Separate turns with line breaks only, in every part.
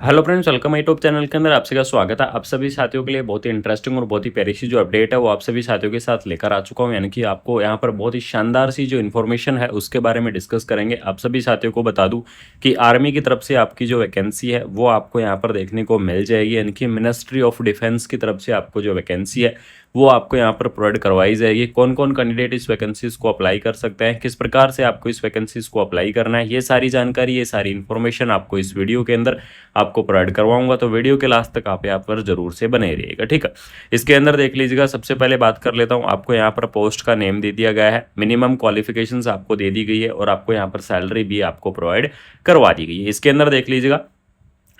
Hello friends, welcome YouTube channel के अंदर आपसे का स्वागत है। आप सभी साथियों के लिए बहुत ही इंटरेस्टिंग और बहुत ही प्यारी सी जो अपडेट है वो आप सभी साथियों के साथ लेकर आ चुका हूं। यानी कि आपको यहां पर बहुत ही शानदार सी जो इन्फॉर्मेशन है उसके बारे में डिस्कस करेंगे। आप सभी साथियों को बता दूं कि आर्मी की तरफ से आपकी जो वैकेंसी है वो आपको यहाँ पर देखने को मिल जाएगी। यानी कि मिनिस्ट्री ऑफ डिफेंस की तरफ से आपको जो वैकेंसी है वो आपको यहाँ पर प्रोवाइड करवाई जाएगी। कौन कौन कैंडिडेट इस वैकेंसीज को अप्लाई कर सकते हैं, किस प्रकार से आपको इस वैकेंसीज को अप्लाई करना है, ये सारी जानकारी, ये सारी इन्फॉर्मेशन आपको इस वीडियो के अंदर आपको प्रोवाइड करवाऊंगा। तो वीडियो के लास्ट तक आप यहाँ पर जरूर से बने रहिएगा, ठीक है। इसके अंदर देख लीजिएगा, सबसे पहले बात कर लेता हूँ। आपको यहाँ पर पोस्ट का नेम दे दिया गया है, मिनिमम क्वालिफिकेशंस आपको दे दी गई है और आपको यहाँ पर सैलरी भी आपको प्रोवाइड करवा दी गई है। इसके अंदर देख लीजिएगा,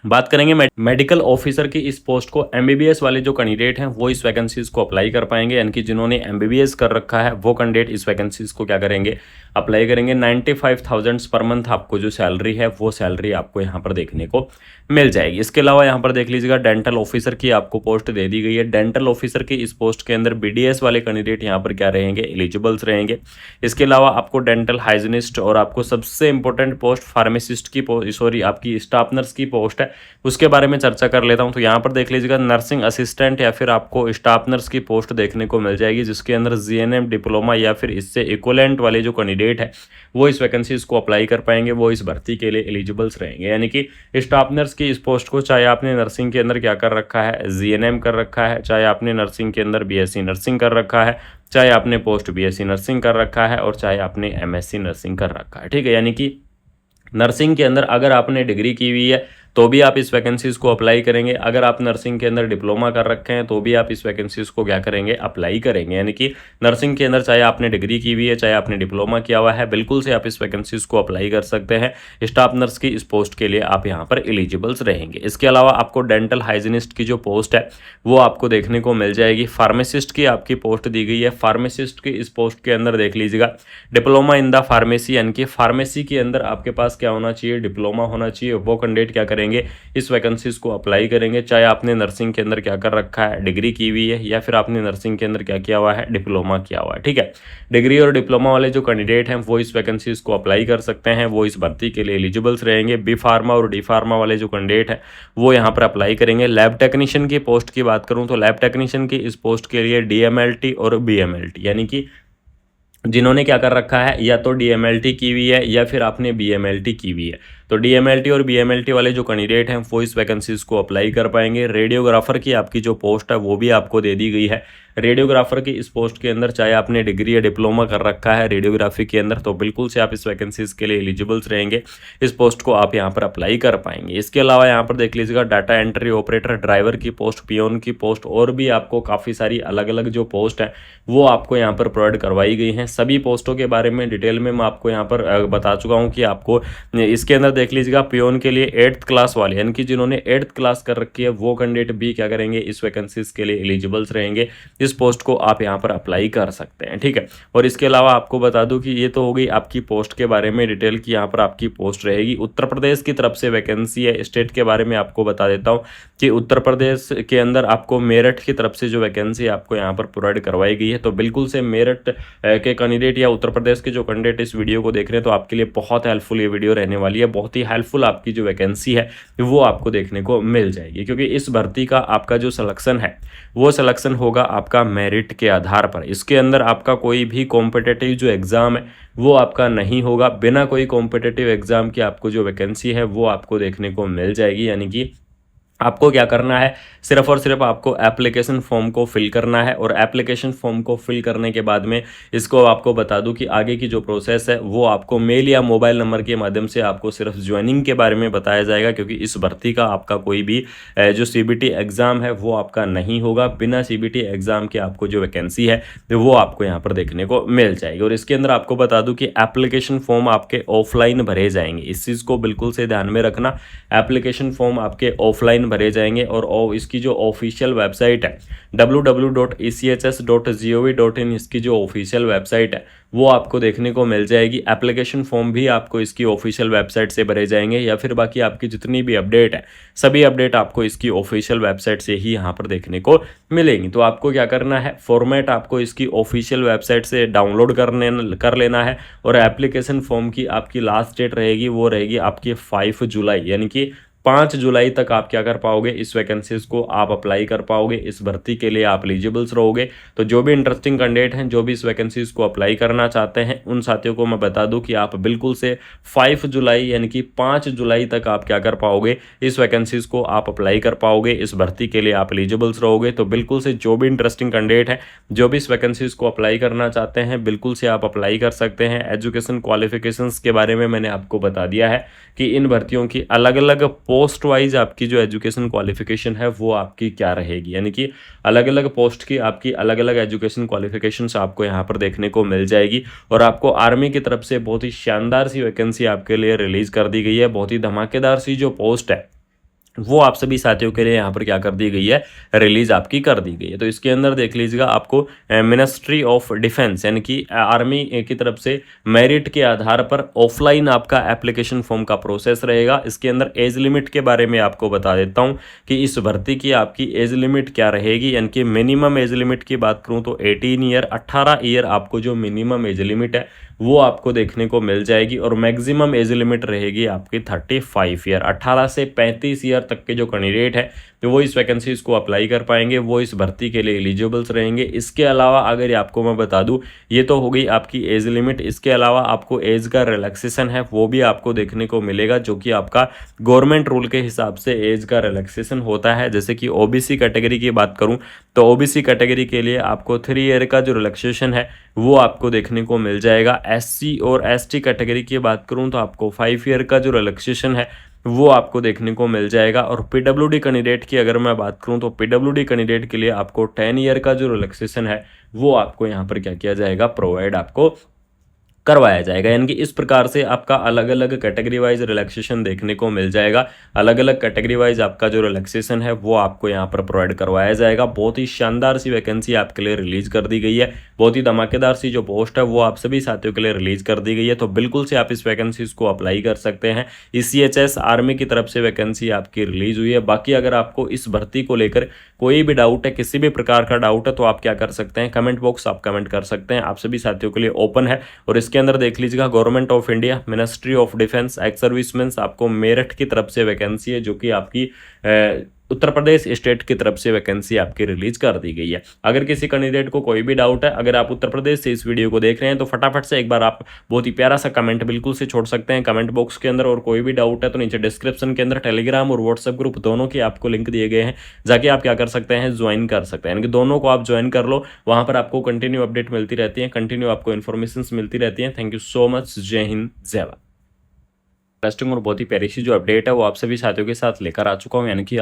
बात करेंगे मेडिकल ऑफिसर की इस पोस्ट को एमबीबीएस वाले जो कैंडिडेट हैं वो इस वैकेंसीज को अप्लाई कर पाएंगे। यानी कि जिन्होंने एमबीबीएस कर रखा है वो कैंडिडेट इस वैकेंसीज को क्या करेंगे, अप्लाई करेंगे। 95,000 पर मंथ आपको जो सैलरी है वो सैलरी आपको यहाँ पर देखने को मिल जाएगी। इसके अलावा यहाँ पर देख लीजिएगा, डेंटल ऑफिसर की आपको पोस्ट दे दी गई है। डेंटल ऑफिसर की इस पोस्ट के अंदर बीडीएस वाले कैंडिडेट यहाँ पर क्या रहेंगे, एलिजिबल्स रहेंगे। इसके अलावा आपको डेंटल हाइजीनिस्ट और आपको सबसे इंपॉर्टेंट पोस्ट फार्मासिस्ट की आपकी स्टाफ नर्स की पोस्ट है, उसके बारे में चर्चा कर लेता हूं। तो यहाँ पर देख लीजिएगा, नर्सिंग असिस्टेंट या फिर आपको स्टाफ नर्स की पोस्ट देखने को मिल जाएगी, जिसके अंदर जीएनएम डिप्लोमा या फिर इससे इक्वलेंट वाले जो कैंडिडेट है वो इस वैकेंसीज को अप्लाई कर पाएंगे, वो इस भर्ती के लिए एलिजिबल्स रहेंगे। यानी कि स्टाफ नर्स की इस पोस्ट को चाहे आपने नर्सिंग के अंदर क्या कर रखा है, जीएनएम कर रखा है, चाहे आपने नर्सिंग के अंदर बीएससी नर्सिंग कर रखा है, चाहे आपने पोस्ट बीएससी नर्सिंग कर रखा है और चाहे आपने एमएससी नर्सिंग कर रखा है, ठीक है। यानी कि नर्सिंग के अंदर अगर आपने डिग्री की हुई है तो भी आप इस वैकेंसीज को अप्लाई करेंगे। अगर आप नर्सिंग के अंदर डिप्लोमा कर रखे हैं तो भी आप इस वैकेंसीज को क्या करेंगे, अप्लाई करेंगे। यानी कि नर्सिंग के अंदर चाहे आपने डिग्री की हुई है, चाहे आपने डिप्लोमा किया हुआ है, बिल्कुल से आप इस वैकेंसीज को अप्लाई कर सकते हैं। स्टाफ नर्स की इस पोस्ट के लिए आप यहाँ पर एलिजिबल्स रहेंगे। इसके अलावा आपको डेंटल हाइजीनिस्ट की जो पोस्ट है वो आपको देखने को मिल जाएगी। फार्मासिस्ट की आपकी पोस्ट दी गई है। फार्मासिस्ट की इस पोस्ट के अंदर देख लीजिएगा, डिप्लोमा इन द फार्मेसी, यानी कि फार्मेसी के अंदर आपके पास क्या होना चाहिए, डिप्लोमा होना चाहिए। वो कैंडिडेट क्या करेंगे, इस वैकेंसीज को अप्लाई करेंगे। चाहे आपने नर्सिंग के अंदर क्या कर रखा है, डिग्री की हुई है, या फिर आपने नर्सिंग के अंदर क्या किया हुआ है, डिप्लोमा किया हुआ है, ठीक है। डिग्री और डिप्लोमा वाले जो कैंडिडेट हैं वो इस वैकेंसीज को अप्लाई कर सकते हैं, वो इस भर्ती के लिए एलिजिबल्स रहेंगे। बी फार्मा और डी फार्मा वाले जो कैंडिडेट हैं वो यहाँ पर अप्लाई करेंगे। लैब टेक्नीशियन की पोस्ट की बात करूँ तो लैब टेक्नीशियन की इस पोस्ट के लिए डीएमएलटी और बीएमएलटी, यानी कि जिन्होंने क्या कर रखा है, या तो डीएमएलटी की हुई है या फिर आपने बीएमएलटी की हुई है, तो डीएमएलटी और बीएमएलटी वाले जो कैंडिडेट हैं वो इस वैकेंसीज को अप्लाई कर पाएंगे। रेडियोग्राफर की आपकी जो पोस्ट है वो भी आपको दे दी गई है। रेडियोग्राफर की इस पोस्ट के अंदर चाहे आपने डिग्री या डिप्लोमा कर रखा है रेडियोग्राफी के अंदर, तो बिल्कुल से आप इस वैकेंसीज के लिए एलिजिबल्स रहेंगे। इस पोस्ट को आप यहाँ पर अप्लाई कर पाएंगे। इसके अलावा यहाँ पर देख लीजिएगा, डाटा एंट्री ऑपरेटर, ड्राइवर की पोस्ट, पियोन की पोस्ट और भी आपको काफ़ी सारी अलग अलग जो पोस्ट है वो आपको यहाँ पर प्रोवाइड करवाई गई हैं। सभी पोस्टों के बारे में डिटेल में मैं आपको यहाँ पर बता चुका हूँ कि आपको इसके अंदर देख लीजिएगा, पियोन के लिए 8th क्लास वाले, यानी कि जिन्होंने 8th क्लास कर रखी है वो कैंडिडेट भी क्या करेंगे, इस वैकेंसीज के लिए एलिजिबल्स रहेंगे। इस पोस्ट को आप यहाँ पर अप्लाई कर सकते हैं, ठीक है। और इसके अलावा आपको बता दूं कि ये तो हो गई आपकी पोस्ट के बारे में डिटेल की यहाँ पर आपकी पोस्ट रहेगी। उत्तर प्रदेश की तरफ से वैकेंसी है। स्टेट के बारे में आपको बता देता हूँ कि उत्तर प्रदेश के अंदर आपको मेरठ की तरफ से जो वैकेंसी आपको यहाँ पर प्रोवाइड करवाई गई है, तो बिल्कुल से मेरठ के कैंडिडेट या उत्तर प्रदेश के जो कैंडिडेट इस वीडियो को देख रहे हैं तो आपके लिए बहुत हेल्पफुल ये वीडियो रहने वाली है। बहुत ही हेल्पफुल आपकी जो वैकेंसी है वो आपको देखने को मिल जाएगी, क्योंकि इस भर्ती का आपका जो सिलेक्शन है वो सिलेक्शन होगा आपका मेरिट के आधार पर। इसके अंदर आपका कोई भी कॉम्पिटिटिव जो एग्ज़ाम है वो आपका नहीं होगा। बिना कोई कॉम्पिटिटिव एग्ज़ाम की आपको जो वैकेंसी है वो आपको देखने को मिल जाएगी। यानी कि आपको क्या करना है, सिर्फ और सिर्फ आपको एप्लीकेशन फॉर्म को फिल करना है, और एप्लीकेशन फॉर्म को फिल करने के बाद में इसको आपको बता दूं कि आगे की जो प्रोसेस है वो आपको मेल या मोबाइल नंबर के माध्यम से आपको सिर्फ ज्वाइनिंग के बारे में बताया जाएगा, क्योंकि इस भर्ती का आपका कोई भी जो सीबीटी एग्ज़ाम है वो आपका नहीं होगा। बिना सीबीटी एग्ज़ाम के आपको जो वैकेंसी है वो आपको यहाँ पर देखने को मिल जाएगी। और इसके अंदर आपको बता दूँ कि एप्लीकेशन फॉर्म आपके ऑफलाइन भरे जाएंगे, इस चीज़ को बिल्कुल से ध्यान में रखना। एप्लीकेशन फॉर्म आपके ऑफलाइन भरे जाएंगे, और इसकी जो ऑफिशियल वेबसाइट है www.echs.gov.in, इसकी जो ऑफिशियल वेबसाइट है वो आपको देखने को मिल जाएगी। एप्लीकेशन फॉर्म भी आपको इसकी ऑफिशियल वेबसाइट से भरे जाएंगे, या फिर बाकी आपकी जितनी भी अपडेट है सभी अपडेट आपको इसकी ऑफिशियल वेबसाइट से ही यहाँ पर देखने को मिलेंगी। तो आपको क्या करना है, फॉर्मेट आपको इसकी ऑफिशियल वेबसाइट से डाउनलोड कर लेना है, और एप्लीकेशन फॉर्म की आपकी लास्ट डेट रहेगी वो रहेगी आपकी 5 जुलाई, यानी कि 5 जुलाई तक आप क्या कर पाओगे, इस वैकेंसीज को आप अप्लाई कर पाओगे, इस भर्ती के लिए आप एलिजिबल्स रहोगे। तो जो भी इंटरेस्टिंग कैंडिडेट हैं, जो भी इस वैकेंसीज को अप्लाई करना चाहते हैं, उन साथियों को मैं बता दूं कि आप बिल्कुल से 5 जुलाई यानी कि 5 जुलाई तक आप क्या कर पाओगे, इस वैकेंसीज को आप अप्लाई कर पाओगे, इस भर्ती के लिए आप एलिजिबल्स रहोगे। तो बिल्कुल से जो भी इंटरेस्टिंग कैंडिडेट है, जो भी इस वैकेंसीज को अप्लाई करना चाहते हैं, बिल्कुल से आप अप्लाई कर सकते हैं। एजुकेशन क्वालिफिकेशंस के बारे में मैंने आपको बता दिया है कि इन भर्तियों की अलग अलग पोस्ट वाइज आपकी जो एजुकेशन क्वालिफिकेशन है वो आपकी क्या रहेगी, यानी कि अलग अलग पोस्ट की आपकी अलग अलग एजुकेशन क्वालिफिकेशंस आपको यहाँ पर देखने को मिल जाएगी। और आपको आर्मी की तरफ से बहुत ही शानदार सी वैकेंसी आपके लिए रिलीज कर दी गई है, बहुत ही धमाकेदार सी जो पोस्ट है वो आप सभी साथियों के लिए यहाँ पर क्या कर दी गई है, रिलीज आपकी कर दी गई है। तो इसके अंदर देख लीजिएगा, आपको मिनिस्ट्री ऑफ डिफेंस यानी कि आर्मी की तरफ से मेरिट के आधार पर ऑफलाइन आपका एप्लीकेशन फॉर्म का प्रोसेस रहेगा। इसके अंदर एज लिमिट के बारे में आपको बता देता हूँ कि इस भर्ती की आपकी एज लिमिट क्या रहेगी, यानी कि मिनिमम एज लिमिट की बात करूँ तो 18 ईयर 18 ईयर आपको जो मिनिमम एज लिमिट है वो आपको देखने को मिल जाएगी। और मैक्सिमम एज लिमिट रहेगी आपकी 35 ईयर। 18 से 35 ईयर तक के जो कैंडिडेट है तो वो इस वैकेंसीज को अप्लाई कर पाएंगे, वो इस भर्ती के लिए एलिजिबल्स रहेंगे। इसके अलावा अगर आपको मैं बता दूं, ये तो हो गई आपकी एज लिमिट। इसके अलावा आपको एज का रिलैक्सेशन है वो भी आपको देखने को मिलेगा, जो कि आपका गवर्नमेंट रूल के हिसाब से एज का रिलैक्सेशन होता है। जैसे कि ओबीसी कैटेगरी की बात करूं तो ओबीसी कैटेगरी के लिए आपको 3 ईयर का जो रिलैक्सेशन है वो आपको देखने को मिल जाएगा। एससी और एसटी कैटेगरी की बात करूं तो आपको 5 ईयर का जो रिलैक्सेशन है वो आपको देखने को मिल जाएगा। और पीडब्ल्यूडी कैंडिडेट की अगर मैं बात करूं तो पीडब्ल्यूडी कैंडिडेट के लिए आपको 10 ईयर का जो रिलैक्सेशन है वो आपको यहाँ पर क्या किया जाएगा, प्रोवाइड आपको करवाया जाएगा। यानी कि इस प्रकार से आपका अलग अलग कैटेगरी वाइज रिलैक्सेशन देखने को मिल जाएगा। अलग अलग कैटेगरी वाइज आपका जो रिलैक्सेशन है वो आपको यहाँ पर प्रोवाइड करवाया जाएगा। बहुत ही शानदार सी वैकेंसी आपके लिए रिलीज कर दी गई है, बहुत ही धमाकेदार सी जो पोस्ट है वो आप सभी साथियों के लिए रिलीज कर दी गई है। तो बिल्कुल से आप इस वैकेंसीज को अप्लाई कर सकते हैं। ECHS आर्मी की तरफ से वैकेंसी आपकी रिलीज हुई है। बाकी अगर आपको इस भर्ती को लेकर कोई भी डाउट है, किसी भी प्रकार का डाउट है, तो आप क्या कर सकते हैं, कमेंट बॉक्स आप कमेंट कर सकते हैं। आप सभी साथियों के लिए ओपन है। और इसके अंदर देख लीजिएगा, government of India, ministry of defence, ex serviceman, आपको मेरठ की तरफ से वैकेंसी है, जो कि आपकी उत्तर प्रदेश स्टेट की तरफ से वैकेंसी आपकी रिलीज कर दी गई है। अगर किसी कैंडिडेट को कोई भी डाउट है, अगर आप उत्तर प्रदेश से इस वीडियो को देख रहे हैं, तो फटाफट से एक बार आप बहुत ही प्यारा सा कमेंट बिल्कुल से छोड़ सकते हैं कमेंट बॉक्स के अंदर। और कोई भी डाउट है तो नीचे डिस्क्रिप्शन के अंदर टेलीग्राम और व्हाट्सएप ग्रुप दोनों के आपको लिंक दिए गए हैं, जाके आप क्या कर सकते हैं, ज्वाइन कर सकते हैं। यानी कि दोनों को आप ज्वाइन कर लो, वहां पर आपको कंटिन्यू अपडेट मिलती रहती है, कंटिन्यू आपको इन्फॉर्मेशन मिलती रहती है। Thank you so much. जय हिंद, जय भारत। इंटरेस्टिंग और बहुत ही प्यारी सी जो अपडेट है वो आप सभी साथियों के साथ लेकर आ चुका हूँ, यानी कि